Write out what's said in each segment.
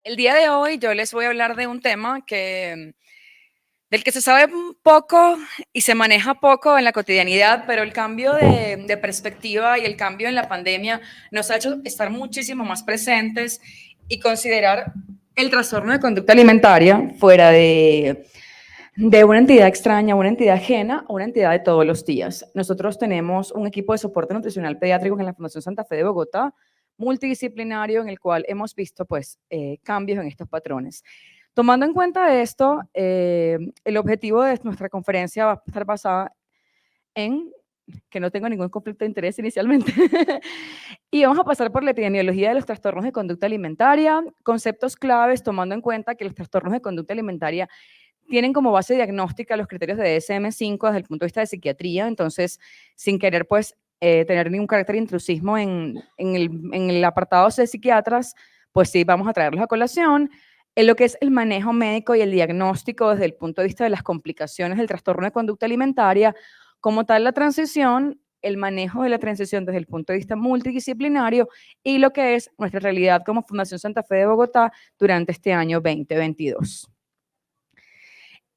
El día de hoy yo les voy a hablar de un tema del que se sabe poco y se maneja poco en la cotidianidad, pero el cambio de perspectiva y el cambio en la pandemia nos ha hecho estar muchísimo más presentes y considerar el trastorno de conducta alimentaria fuera de una entidad extraña, una entidad ajena, a una entidad de todos los días. Nosotros tenemos un equipo de soporte nutricional pediátrico en la Fundación Santa Fe de Bogotá, multidisciplinario, en el cual hemos visto cambios en estos patrones. Tomando en cuenta esto, el objetivo de nuestra conferencia va a estar basada en que no tengo ningún conflicto de interés inicialmente. Y vamos a pasar por la epidemiología de los trastornos de conducta alimentaria, conceptos claves, tomando en cuenta que los trastornos de conducta alimentaria tienen como base diagnóstica los criterios de DSM-5 desde el punto de vista de psiquiatría, entonces, sin querer tener ningún carácter de intrusismo en el apartado de psiquiatras, pues sí, vamos a traerlos a colación. En lo que es el manejo médico y el diagnóstico desde el punto de vista de las complicaciones del trastorno de conducta alimentaria, como tal la transición, el manejo de la transición desde el punto de vista multidisciplinario y lo que es nuestra realidad como Fundación Santa Fe de Bogotá durante este año 2022.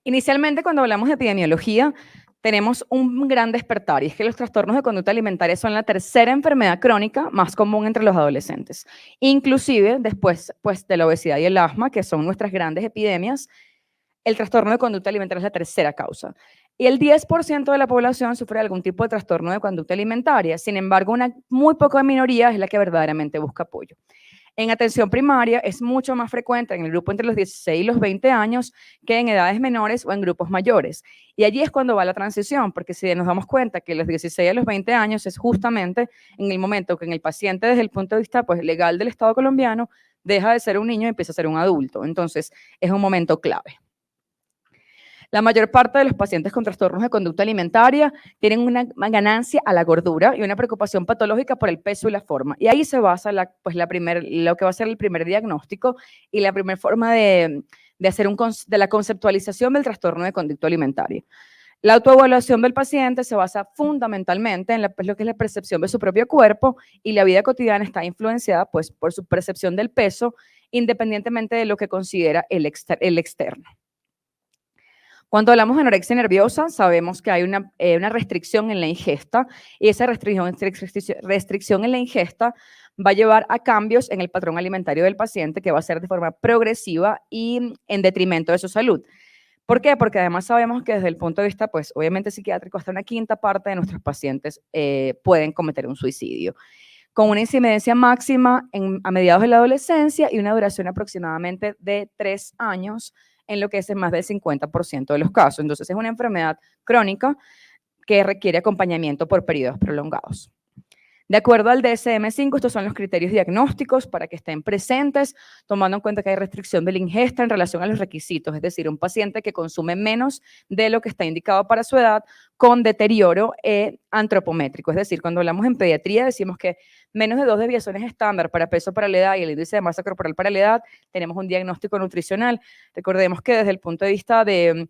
Inicialmente, cuando hablamos de epidemiología, tenemos un gran despertar, y es que los trastornos de conducta alimentaria son la tercera enfermedad crónica más común entre los adolescentes. Inclusive, después de la obesidad y el asma, que son nuestras grandes epidemias, el trastorno de conducta alimentaria es la tercera causa. Y el 10% de la población sufre algún tipo de trastorno de conducta alimentaria. Sin embargo, una muy poca minoría es la que verdaderamente busca apoyo. En atención primaria es mucho más frecuente en el grupo entre los 16 y los 20 años que en edades menores o en grupos mayores. Y allí es cuando va la transición, porque si nos damos cuenta que los 16 a los 20 años es justamente en el momento que en el paciente desde el punto de vista legal del Estado colombiano deja de ser un niño y empieza a ser un adulto. Entonces es un momento clave. La mayor parte de los pacientes con trastornos de conducta alimentaria tienen una ganancia a la gordura y una preocupación patológica por el peso y la forma. Y ahí se basa lo que va a ser el primer diagnóstico y la primera forma de la conceptualización del trastorno de conducta alimentaria. La autoevaluación del paciente se basa fundamentalmente en lo que es la percepción de su propio cuerpo, y la vida cotidiana está influenciada por su percepción del peso, independientemente de lo que considera el externo. Cuando hablamos de anorexia nerviosa, sabemos que hay una restricción en la ingesta, y esa restricción en la ingesta va a llevar a cambios en el patrón alimentario del paciente, que va a ser de forma progresiva y en detrimento de su salud. ¿Por qué? Porque además sabemos que desde el punto de vista, obviamente psiquiátrico, hasta una quinta parte de nuestros pacientes pueden cometer un suicidio, con una incidencia máxima a mediados de la adolescencia y una duración aproximadamente de 3 años, en lo que es en más del 50% de los casos. Entonces es una enfermedad crónica que requiere acompañamiento por periodos prolongados. De acuerdo al DSM-5, estos son los criterios diagnósticos para que estén presentes, tomando en cuenta que hay restricción de la ingesta en relación a los requisitos, es decir, un paciente que consume menos de lo que está indicado para su edad, con deterioro antropométrico. Es decir, cuando hablamos en pediatría decimos que menos de 2 desviaciones estándar para peso para la edad y el índice de masa corporal para la edad, tenemos un diagnóstico nutricional. Recordemos que desde el punto de vista de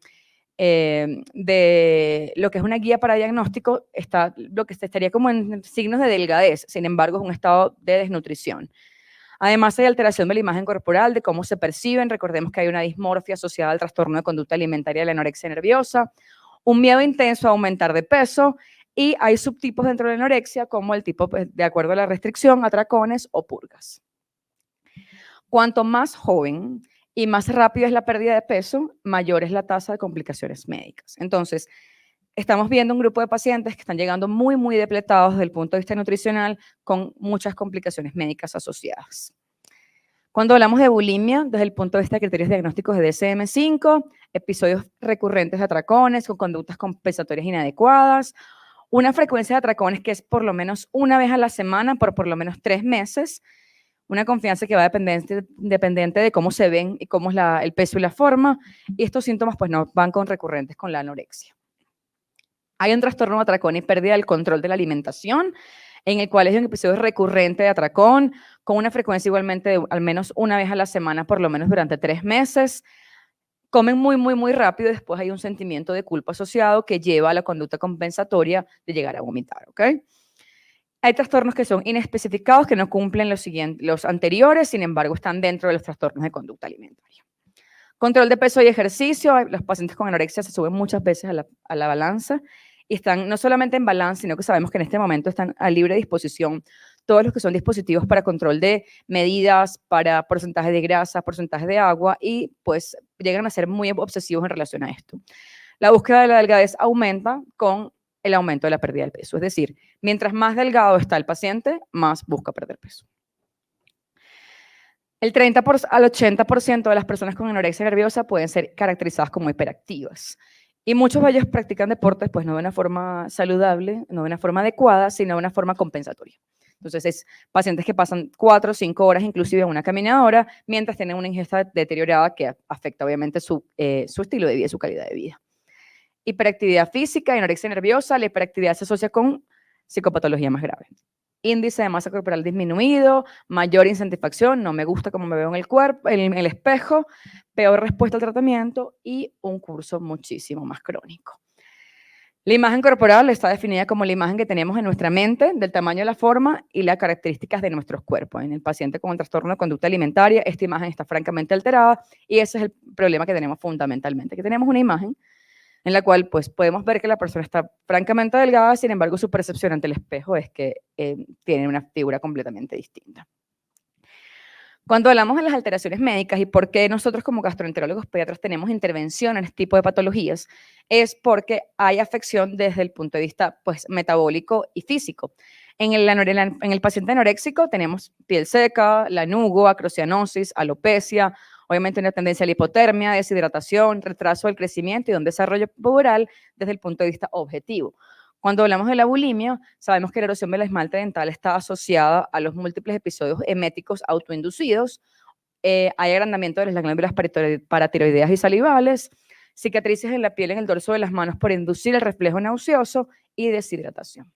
lo que es una guía para diagnóstico, está lo que se estaría como en signos de delgadez, sin embargo es un estado de desnutrición. Además hay alteración de la imagen corporal, de cómo se perciben. Recordemos que hay una dismorfia asociada al trastorno de conducta alimentaria de la anorexia nerviosa, un miedo intenso a aumentar de peso, y hay subtipos dentro de la anorexia, como el tipo, de acuerdo a la restricción, atracones o purgas. Cuanto más joven y más rápido es la pérdida de peso, mayor es la tasa de complicaciones médicas. Entonces, estamos viendo un grupo de pacientes que están llegando muy, muy depletados desde el punto de vista nutricional, con muchas complicaciones médicas asociadas. Cuando hablamos de bulimia, desde el punto de vista de criterios diagnósticos de DSM-5, episodios recurrentes de atracones con conductas compensatorias inadecuadas, una frecuencia de atracones que es por lo menos una vez a la semana por lo menos 3 meses, una confianza que va dependiente de cómo se ven y cómo es el peso y la forma, y estos síntomas no van con recurrentes con la anorexia. Hay un trastorno de atracón y pérdida del control de la alimentación, en el cual es un episodio recurrente de atracón, con una frecuencia igualmente de al menos una vez a la semana, por lo menos durante 3 meses. Comen muy, muy, muy rápido, y después hay un sentimiento de culpa asociado que lleva a la conducta compensatoria de llegar a vomitar, ¿ok? Hay trastornos que son inespecificados, que no cumplen los anteriores, sin embargo, están dentro de los trastornos de conducta alimentaria. Control de peso y ejercicio. Los pacientes con anorexia se suben muchas veces a la balanza y están no solamente en balance, sino que sabemos que en este momento están a libre disposición todos los que son dispositivos para control de medidas, para porcentaje de grasa, porcentaje de agua, y pues llegan a ser muy obsesivos en relación a esto. La búsqueda de la delgadez aumenta con el aumento de la pérdida del peso. Es decir, mientras más delgado está el paciente, más busca perder peso. El 30 al 80% de las personas con anorexia nerviosa pueden ser caracterizadas como hiperactivas. Y muchos de ellos practican deportes, pues no de una forma saludable, no de una forma adecuada, sino de una forma compensatoria. Entonces, es pacientes que pasan 4 o 5 horas inclusive en una caminadora, mientras tienen una ingesta deteriorada que afecta obviamente su estilo de vida y su calidad de vida. Hiperactividad física y anorexia nerviosa. La hiperactividad se asocia con psicopatología más grave. Índice de masa corporal disminuido, mayor insatisfacción, no me gusta cómo me veo en el cuerpo, en el espejo, peor respuesta al tratamiento y un curso muchísimo más crónico. La imagen corporal está definida como la imagen que tenemos en nuestra mente del tamaño de la forma y las características de nuestros cuerpos. En el paciente con el trastorno de conducta alimentaria, esta imagen está francamente alterada y ese es el problema que tenemos fundamentalmente, que tenemos una imagen en la cual pues podemos ver que la persona está francamente delgada, sin embargo su percepción ante el espejo es que tiene una figura completamente distinta. Cuando hablamos de las alteraciones médicas y por qué nosotros como gastroenterólogos pediatras tenemos intervención en este tipo de patologías, es porque hay afección desde el punto de vista pues, metabólico y físico. En el paciente anoréxico tenemos piel seca, lanugo, acrocianosis, alopecia, obviamente una tendencia a la hipotermia, deshidratación, retraso del crecimiento y un desarrollo puberal desde el punto de vista objetivo. Cuando hablamos de la bulimia, sabemos que la erosión del esmalte dental está asociada a los múltiples episodios eméticos autoinducidos, hay agrandamiento de las glándulas paratiroideas y salivales, cicatrices en la piel en el dorso de las manos por inducir el reflejo nauseoso y deshidratación.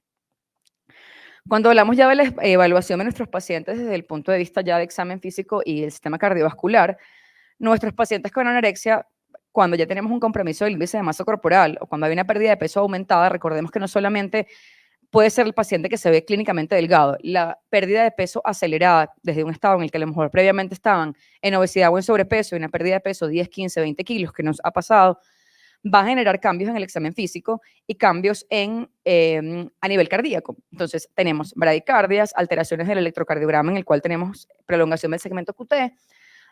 Cuando hablamos ya de la evaluación de nuestros pacientes desde el punto de vista ya de examen físico y el sistema cardiovascular, nuestros pacientes con anorexia, cuando ya tenemos un compromiso del índice de masa corporal o cuando hay una pérdida de peso aumentada, recordemos que no solamente puede ser el paciente que se ve clínicamente delgado, la pérdida de peso acelerada desde un estado en el que a lo mejor previamente estaban en obesidad o en sobrepeso y una pérdida de peso 10, 15, 20 kilos que nos ha pasado, va a generar cambios en el examen físico y cambios a nivel cardíaco. Entonces, tenemos bradicardias, alteraciones del electrocardiograma en el cual tenemos prolongación del segmento QT,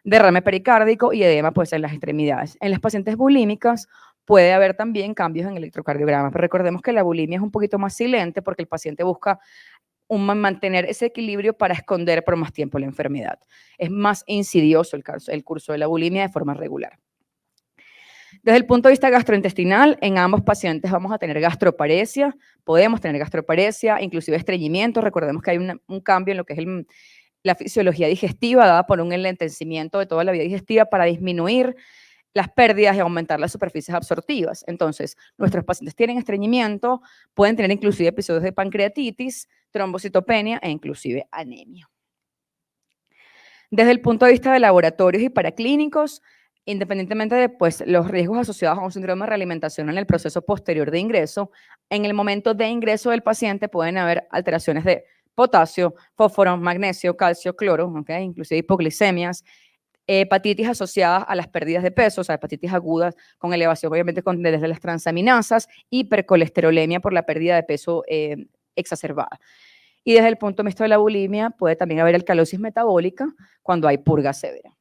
derrame pericárdico y edema puede ser en las extremidades. En las pacientes bulímicas puede haber también cambios en el electrocardiograma, pero recordemos que la bulimia es un poquito más silente porque el paciente busca mantener ese equilibrio para esconder por más tiempo la enfermedad. Es más insidioso el curso de la bulimia de forma regular. Desde el punto de vista gastrointestinal, en ambos pacientes vamos a tener gastroparesia, podemos tener gastroparesia, inclusive estreñimiento. Recordemos que hay un cambio en lo que es la fisiología digestiva dada por un enlentecimiento de toda la vía digestiva para disminuir las pérdidas y aumentar las superficies absortivas. Entonces, nuestros pacientes tienen estreñimiento, pueden tener inclusive episodios de pancreatitis, trombocitopenia e inclusive anemia. Desde el punto de vista de laboratorios y paraclínicos, independientemente de pues, los riesgos asociados a un síndrome de realimentación en el proceso posterior de ingreso, en el momento de ingreso del paciente pueden haber alteraciones de potasio, fósforo, magnesio, calcio, cloro, ¿okay? Inclusive hipoglicemias, hepatitis asociadas a las pérdidas de peso, o sea, hepatitis agudas con elevación obviamente desde las transaminasas, hipercolesterolemia por la pérdida de peso exacerbada. Y desde el punto de vista de la bulimia puede también haber alcalosis metabólica cuando hay purga severa.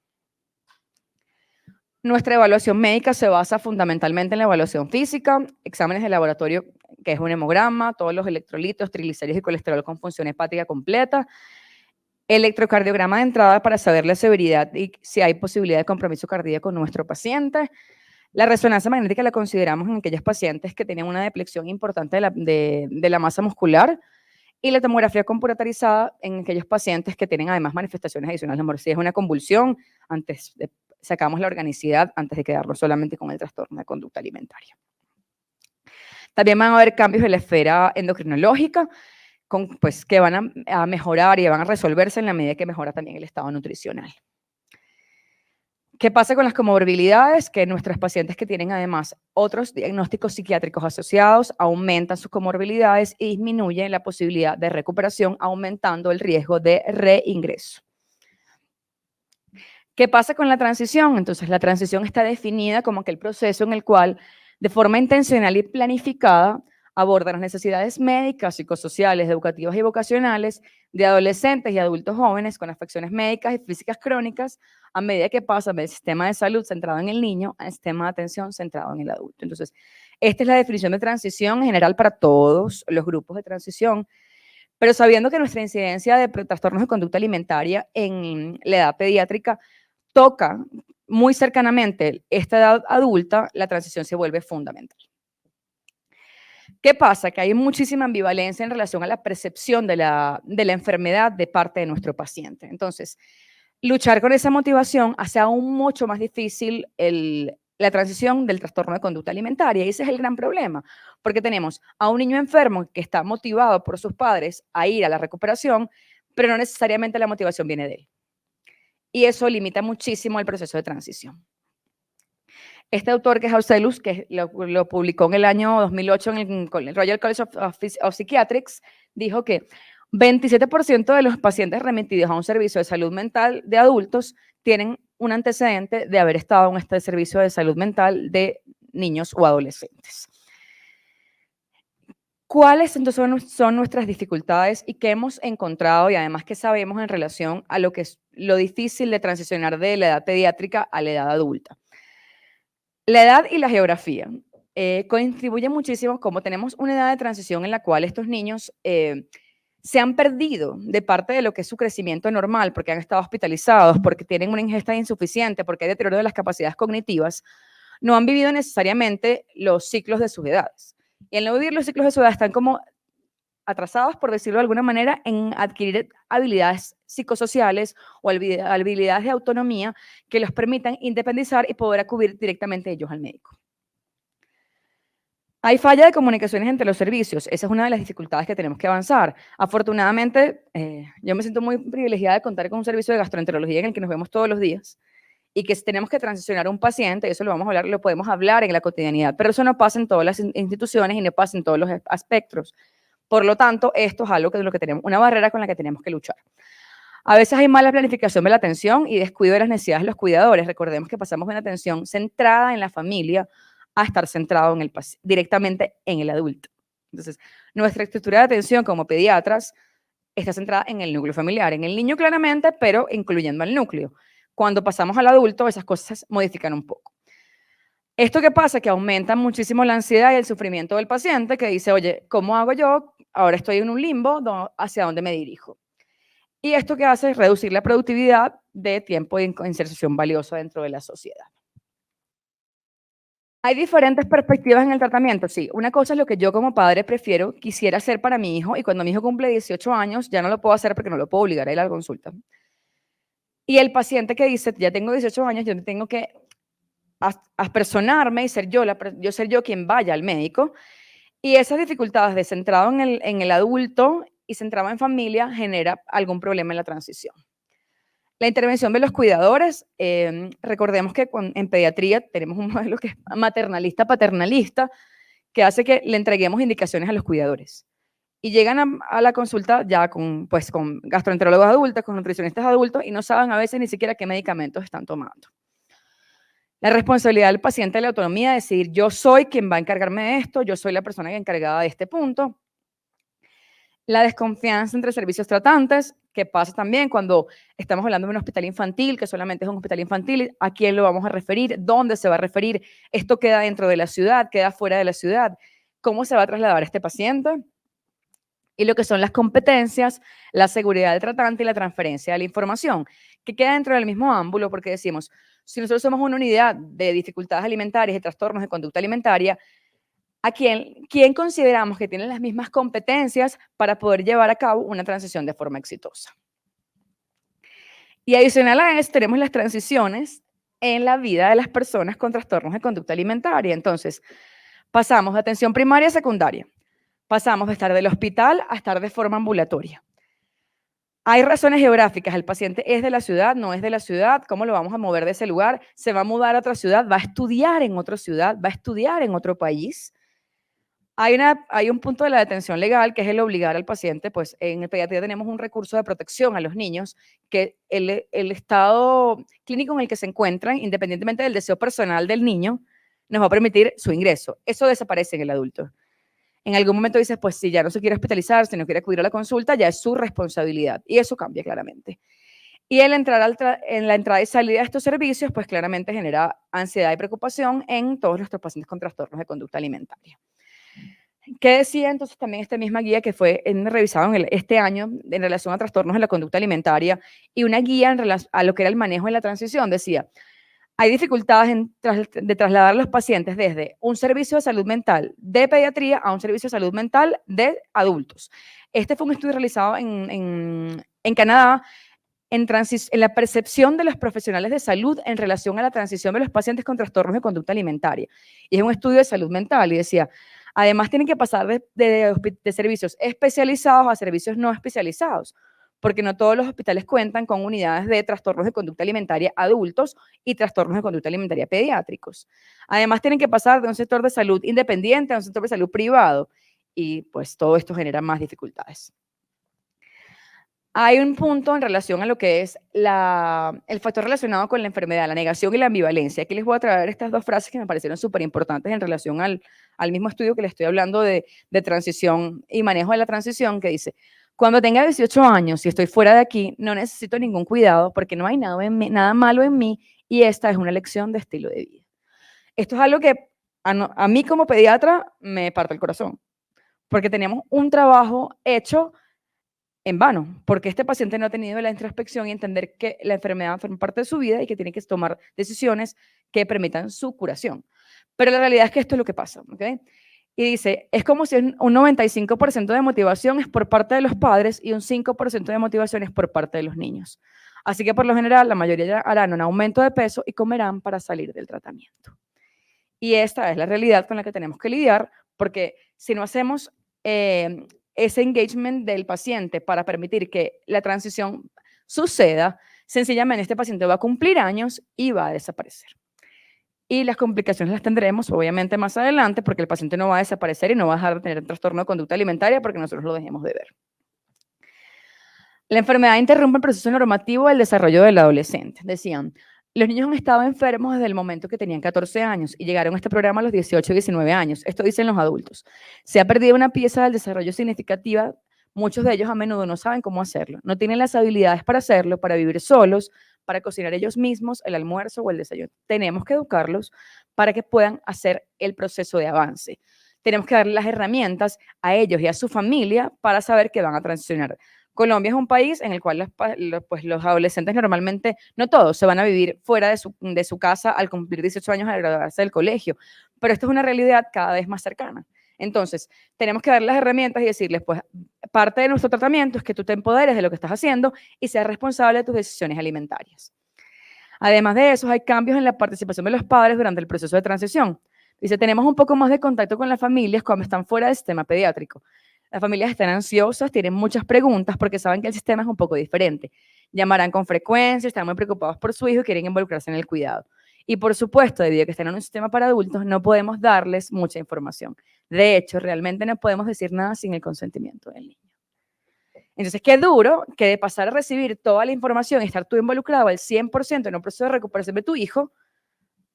Nuestra evaluación médica se basa fundamentalmente en la evaluación física, exámenes de laboratorio, que es un hemograma, todos los electrolitos, triglicéridos y colesterol con función hepática completa, electrocardiograma de entrada para saber la severidad y si hay posibilidad de compromiso cardíaco con nuestro paciente. La resonancia magnética la consideramos en aquellos pacientes que tienen una depleción importante de la masa muscular y la tomografía computarizada en aquellos pacientes que tienen además manifestaciones adicionales. Si es una convulsión, sacamos la organicidad antes de quedarnos solamente con el trastorno de conducta alimentaria. También van a haber cambios en la esfera endocrinológica, pues, que van a mejorar y van a resolverse en la medida que mejora también el estado nutricional. ¿Qué pasa con las comorbilidades? Que nuestros pacientes que tienen además otros diagnósticos psiquiátricos asociados aumentan sus comorbilidades y disminuyen la posibilidad de recuperación, aumentando el riesgo de reingreso. ¿Qué pasa con la transición? Entonces, la transición está definida como aquel proceso en el cual, de forma intencional y planificada, aborda las necesidades médicas, psicosociales, educativas y vocacionales de adolescentes y adultos jóvenes con afecciones médicas y físicas crónicas a medida que pasa del sistema de salud centrado en el niño al sistema de atención centrado en el adulto. Entonces, esta es la definición de transición en general para todos los grupos de transición, pero sabiendo que nuestra incidencia de trastornos de conducta alimentaria en la edad pediátrica toca muy cercanamente esta edad adulta, la transición se vuelve fundamental. ¿Qué pasa? Que hay muchísima ambivalencia en relación a la percepción de la enfermedad de parte de nuestro paciente. Entonces, luchar con esa motivación hace aún mucho más difícil la transición del trastorno de conducta alimentaria. Y ese es el gran problema, porque tenemos a un niño enfermo que está motivado por sus padres a ir a la recuperación, pero no necesariamente la motivación viene de él. Y eso limita muchísimo el proceso de transición. Este autor, que es Auselus, que lo publicó en el año 2008 en el Royal College of Psychiatrics, dijo que 27% de los pacientes remitidos a un servicio de salud mental de adultos tienen un antecedente de haber estado en este servicio de salud mental de niños o adolescentes. ¿Cuáles entonces son nuestras dificultades y qué hemos encontrado y además qué sabemos en relación a lo que es lo difícil de transicionar de la edad pediátrica a la edad adulta? La edad y la geografía contribuyen muchísimo, como tenemos una edad de transición en la cual estos niños se han perdido de parte de lo que es su crecimiento normal, porque han estado hospitalizados, porque tienen una ingesta insuficiente, porque hay deterioro de las capacidades cognitivas, no han vivido necesariamente los ciclos de sus edades. Y al no vivir los ciclos de su edad están como atrasados, por decirlo de alguna manera, en adquirir habilidades psicosociales o habilidades de autonomía que los permitan independizar y poder acudir directamente ellos al médico. Hay falla de comunicaciones entre los servicios. Esa es una de las dificultades que tenemos que avanzar. Afortunadamente, yo me siento muy privilegiada de contar con un servicio de gastroenterología en el que nos vemos todos los días y que si tenemos que transicionar a un paciente, eso lo vamos a hablar, lo podemos hablar en la cotidianidad, pero eso no pasa en todas las instituciones y no pasa en todos los aspectos. Por lo tanto, esto es algo de lo que tenemos, una barrera con la que tenemos que luchar. A veces hay mala planificación de la atención y descuido de las necesidades de los cuidadores. Recordemos que pasamos de una atención centrada en la familia a estar centrado directamente en el adulto. Entonces, nuestra estructura de atención como pediatras está centrada en el núcleo familiar, en el niño claramente, pero incluyendo al núcleo. Cuando pasamos al adulto, esas cosas modifican un poco. ¿Esto qué pasa? Que aumenta muchísimo la ansiedad y el sufrimiento del paciente que dice, oye, ¿cómo hago yo? Ahora estoy en un limbo, ¿hacia dónde me dirijo? Y esto que hace es reducir la productividad de tiempo de inserción valiosa dentro de la sociedad. ¿Hay diferentes perspectivas en el tratamiento? Sí. Una cosa es lo que yo como padre quisiera hacer para mi hijo, y cuando mi hijo cumple 18 años ya no lo puedo hacer porque no lo puedo obligar a ir a la consulta. Y el paciente que dice, ya tengo 18 años, yo tengo que aspersonarme y ser yo quien vaya al médico. Y esas dificultades de centrado en el adulto y centrado en familia genera algún problema en la transición. La intervención de los cuidadores, recordemos que en pediatría tenemos un modelo que es maternalista-paternalista, que hace que le entreguemos indicaciones a los cuidadores. Y llegan a la consulta ya con gastroenterólogos adultos, con nutricionistas adultos, y no saben a veces ni siquiera qué medicamentos están tomando. La responsabilidad del paciente de la autonomía de decir, yo soy quien va a encargarme de esto, yo soy la persona encargada de este punto. La desconfianza entre servicios tratantes, que pasa también cuando estamos hablando de un hospital infantil, que solamente es un hospital infantil, ¿a quién lo vamos a referir? ¿Dónde se va a referir? ¿Esto queda dentro de la ciudad? ¿Queda fuera de la ciudad? ¿Cómo se va a trasladar este paciente? Y lo que son las competencias, la seguridad del tratante y la transferencia de la información, que queda dentro del mismo ámbulo, porque decimos, si nosotros somos una unidad de dificultades alimentarias y trastornos de conducta alimentaria, ¿a quién consideramos que tiene las mismas competencias para poder llevar a cabo una transición de forma exitosa? Y adicional a eso, tenemos las transiciones en la vida de las personas con trastornos de conducta alimentaria. Entonces, pasamos de atención primaria a secundaria. Pasamos de estar del hospital a estar de forma ambulatoria. Hay razones geográficas, el paciente es de la ciudad, no es de la ciudad, ¿cómo lo vamos a mover de ese lugar? ¿Se va a mudar a otra ciudad? ¿Va a estudiar en otra ciudad? ¿Va a estudiar en otro país? Hay un punto de la detención legal que es el obligar al paciente, pues en el pediatría tenemos un recurso de protección a los niños que el estado clínico en el que se encuentran, independientemente del deseo personal del niño, nos va a permitir su ingreso. Eso desaparece en el adulto. En algún momento dices, pues si ya no se quiere hospitalizar, si no quiere acudir a la consulta, ya es su responsabilidad. Y eso cambia claramente. Y el entrar en la entrada y salida de estos servicios, pues claramente genera ansiedad y preocupación en todos nuestros pacientes con trastornos de conducta alimentaria. ¿Qué decía entonces también esta misma guía que fue revisada este año en relación a trastornos de la conducta alimentaria y una guía a lo que era el manejo de la transición? Decía, hay dificultades de trasladar a los pacientes desde un servicio de salud mental de pediatría a un servicio de salud mental de adultos. Este fue un estudio realizado en Canadá en la percepción de los profesionales de salud en relación a la transición de los pacientes con trastornos de conducta alimentaria. Y es un estudio de salud mental y decía, además tienen que pasar de servicios especializados a servicios no especializados, porque no todos los hospitales cuentan con unidades de trastornos de conducta alimentaria adultos y trastornos de conducta alimentaria pediátricos. Además tienen que pasar de un sector de salud independiente a un sector de salud privado y pues todo esto genera más dificultades. Hay un punto en relación a lo que es el factor relacionado con la enfermedad, la negación y la ambivalencia. Aquí les voy a traer estas dos frases que me parecieron súper importantes en relación al mismo estudio que les estoy hablando de transición y manejo de la transición, que dice, cuando tenga 18 años y estoy fuera de aquí, no necesito ningún cuidado porque no hay nada malo en mí y esta es una elección de estilo de vida. Esto es algo que a mí como pediatra me parte el corazón, porque teníamos un trabajo hecho en vano, porque este paciente no ha tenido la introspección y entender que la enfermedad forma parte de su vida y que tiene que tomar decisiones que permitan su curación. Pero la realidad es que esto es lo que pasa, ¿ok? Y dice, es como si un 95% de motivación es por parte de los padres y un 5% de motivación es por parte de los niños. Así que por lo general la mayoría harán un aumento de peso y comerán para salir del tratamiento. Y esta es la realidad con la que tenemos que lidiar, porque si no hacemos ese engagement del paciente para permitir que la transición suceda, sencillamente este paciente va a cumplir años y va a desaparecer. Y las complicaciones las tendremos obviamente más adelante porque el paciente no va a desaparecer y no va a dejar de tener trastorno de conducta alimentaria porque nosotros lo dejemos de ver. La enfermedad interrumpe el proceso normativo del desarrollo del adolescente. Decían, los niños han estado enfermos desde el momento que tenían 14 años y llegaron a este programa a los 18 y 19 años. Esto dicen los adultos. Se ha perdido una pieza del desarrollo significativa. Muchos de ellos a menudo no saben cómo hacerlo. No tienen las habilidades para hacerlo, para vivir solos, para cocinar ellos mismos el almuerzo o el desayuno. Tenemos que educarlos para que puedan hacer el proceso de avance. Tenemos que darles las herramientas a ellos y a su familia para saber que van a transicionar. Colombia es un país en el cual los adolescentes normalmente, no todos, se van a vivir fuera de su casa al cumplir 18 años al graduarse del colegio, pero esto es una realidad cada vez más cercana. Entonces, tenemos que darles las herramientas y decirles, pues, parte de nuestro tratamiento es que tú te empoderes de lo que estás haciendo y seas responsable de tus decisiones alimentarias. Además de eso, hay cambios en la participación de los padres durante el proceso de transición. Dice, tenemos un poco más de contacto con las familias cuando están fuera del sistema pediátrico. Las familias están ansiosas, tienen muchas preguntas porque saben que el sistema es un poco diferente. Llamarán con frecuencia, están muy preocupados por su hijo y quieren involucrarse en el cuidado. Y por supuesto, debido a que están en un sistema para adultos, no podemos darles mucha información. De hecho, realmente no podemos decir nada sin el consentimiento del niño. Entonces, qué duro que de pasar a recibir toda la información y estar tú involucrado al 100% en un proceso de recuperación de tu hijo,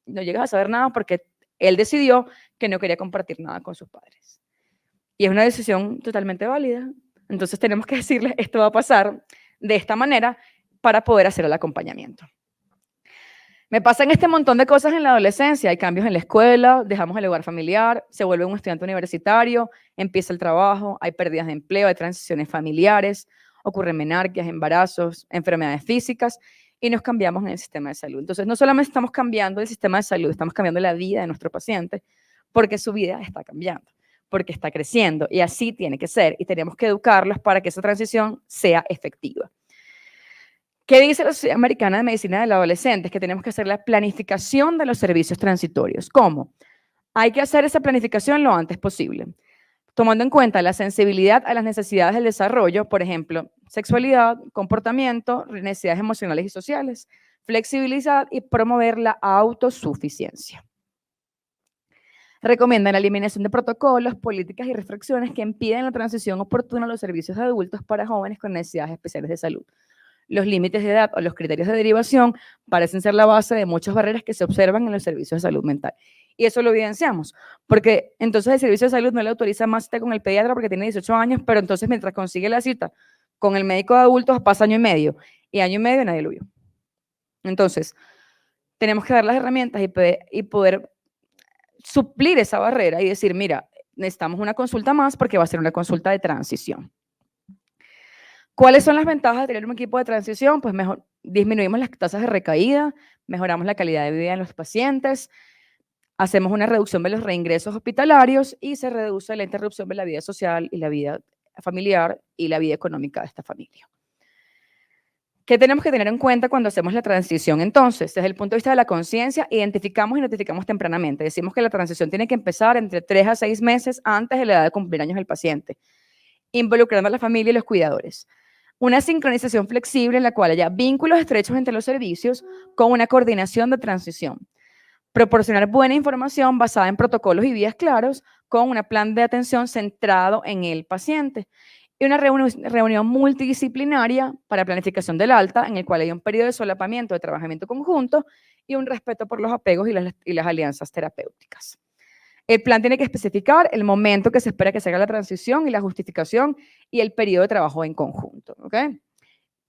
no llegas a saber nada porque él decidió que no quería compartir nada con sus padres. Y es una decisión totalmente válida. Entonces tenemos que decirles, esto va a pasar de esta manera para poder hacer el acompañamiento. Me pasan este montón de cosas en la adolescencia. Hay cambios en la escuela, dejamos el hogar familiar, se vuelve un estudiante universitario, empieza el trabajo, hay pérdidas de empleo, hay transiciones familiares, ocurren menarquias, embarazos, enfermedades físicas y nos cambiamos en el sistema de salud. Entonces no solamente estamos cambiando el sistema de salud, estamos cambiando la vida de nuestro paciente porque su vida está cambiando, porque está creciendo y así tiene que ser y tenemos que educarlos para que esa transición sea efectiva. ¿Qué dice la Sociedad Americana de Medicina del Adolescente? Es que tenemos que hacer la planificación de los servicios transitorios. ¿Cómo? Hay que hacer esa planificación lo antes posible, tomando en cuenta la sensibilidad a las necesidades del desarrollo. Por ejemplo, sexualidad, comportamiento, necesidades emocionales y sociales, flexibilidad y promover la autosuficiencia. Recomiendan la eliminación de protocolos, políticas y restricciones que impiden la transición oportuna a los servicios de adultos para jóvenes con necesidades especiales de salud. Los límites de edad o los criterios de derivación parecen ser la base de muchas barreras que se observan en los servicios de salud mental. Y eso lo evidenciamos, porque entonces el servicio de salud no le autoriza más cita con el pediatra porque tiene 18 años, pero entonces mientras consigue la cita con el médico de adultos pasa año y medio nadie lo vio. Entonces, tenemos que dar las herramientas y poder suplir esa barrera y decir, mira, necesitamos una consulta más porque va a ser una consulta de transición. ¿Cuáles son las ventajas de tener un equipo de transición? Pues mejor, disminuimos las tasas de recaída, mejoramos la calidad de vida de los pacientes, hacemos una reducción de los reingresos hospitalarios y se reduce la interrupción de la vida social y la vida familiar y la vida económica de esta familia. ¿Qué tenemos que tener en cuenta cuando hacemos la transición? Entonces, desde el punto de vista de la conciencia, identificamos y notificamos tempranamente. Decimos que la transición tiene que empezar entre 3 a 6 meses antes de la edad de cumplir años del paciente, involucrando a la familia y los cuidadores. Una sincronización flexible en la cual haya vínculos estrechos entre los servicios con una coordinación de transición. Proporcionar buena información basada en protocolos y vías claros con un plan de atención centrado en el paciente. Y una reunión multidisciplinaria para planificación del alta, en el cual hay un periodo de solapamiento de trabajamiento conjunto y un respeto por los apegos y las alianzas terapéuticas. El plan tiene que especificar el momento que se espera que se haga la transición y la justificación y el periodo de trabajo en conjunto. ¿Okay?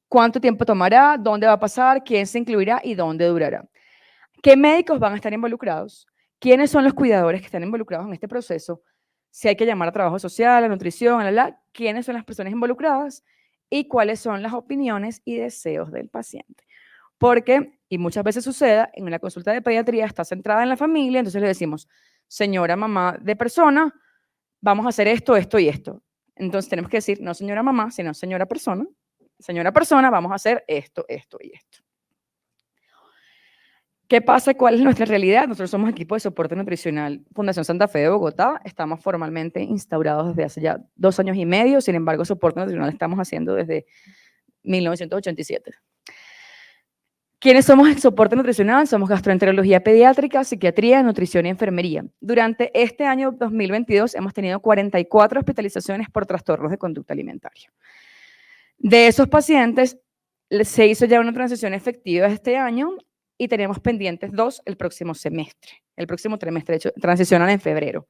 ¿Cuánto tiempo tomará? ¿Dónde va a pasar? ¿Quién se incluirá? ¿Y dónde durará? ¿Qué médicos van a estar involucrados? ¿Quiénes son los cuidadores que están involucrados en este proceso? Si hay que llamar a trabajo social, a nutrición, quiénes son las personas involucradas y cuáles son las opiniones y deseos del paciente. Porque, y muchas veces sucede, en una consulta de pediatría está centrada en la familia, entonces le decimos, señora mamá de persona, vamos a hacer esto, esto y esto. Entonces tenemos que decir, no señora mamá, sino señora persona, vamos a hacer esto, esto y esto. ¿Qué pasa? ¿Cuál es nuestra realidad? Nosotros somos equipo de soporte nutricional Fundación Santa Fe de Bogotá. Estamos formalmente instaurados desde hace ya 2 años y medio. Sin embargo, soporte nutricional estamos haciendo desde 1987. ¿Quiénes somos el soporte nutricional? Somos gastroenterología pediátrica, psiquiatría, nutrición y enfermería. Durante este año 2022 hemos tenido 44 hospitalizaciones por trastornos de conducta alimentaria. De esos pacientes se hizo ya una transición efectiva este año y tenemos pendientes 2 el próximo semestre. El próximo trimestre, de hecho, transicionan en febrero.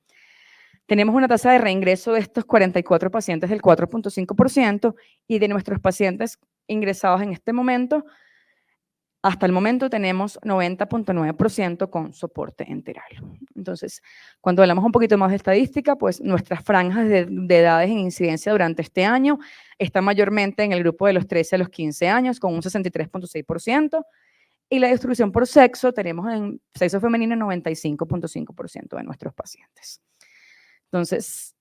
Tenemos una tasa de reingreso de estos 44 pacientes del 4.5% y de nuestros pacientes ingresados en este momento, hasta el momento tenemos 90.9% con soporte enteral. Entonces, cuando hablamos un poquito más de estadística, pues nuestras franjas de edades en incidencia durante este año están mayormente en el grupo de los 13 a los 15 años, con un 63.6%, y la distribución por sexo, tenemos en sexo femenino 95.5% de nuestros pacientes. Entonces,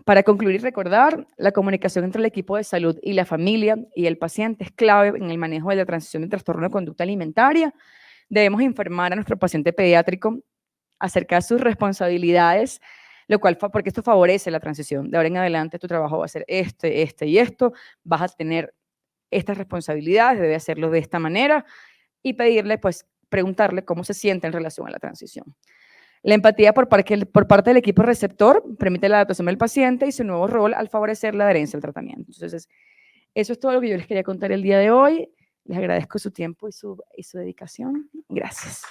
para concluir y recordar, la comunicación entre el equipo de salud y la familia y el paciente es clave en el manejo de la transición de trastorno de conducta alimentaria. Debemos informar a nuestro paciente pediátrico acerca de sus responsabilidades, porque esto favorece la transición. De ahora en adelante tu trabajo va a ser este y esto, vas a tener estas responsabilidades, debe hacerlo de esta manera y pedirle, pues, preguntarle cómo se siente en relación a la transición. La empatía por parte del equipo receptor permite la adaptación del paciente y su nuevo rol al favorecer la adherencia al tratamiento. Entonces, eso es todo lo que yo les quería contar el día de hoy. Les agradezco su tiempo y su dedicación. Gracias.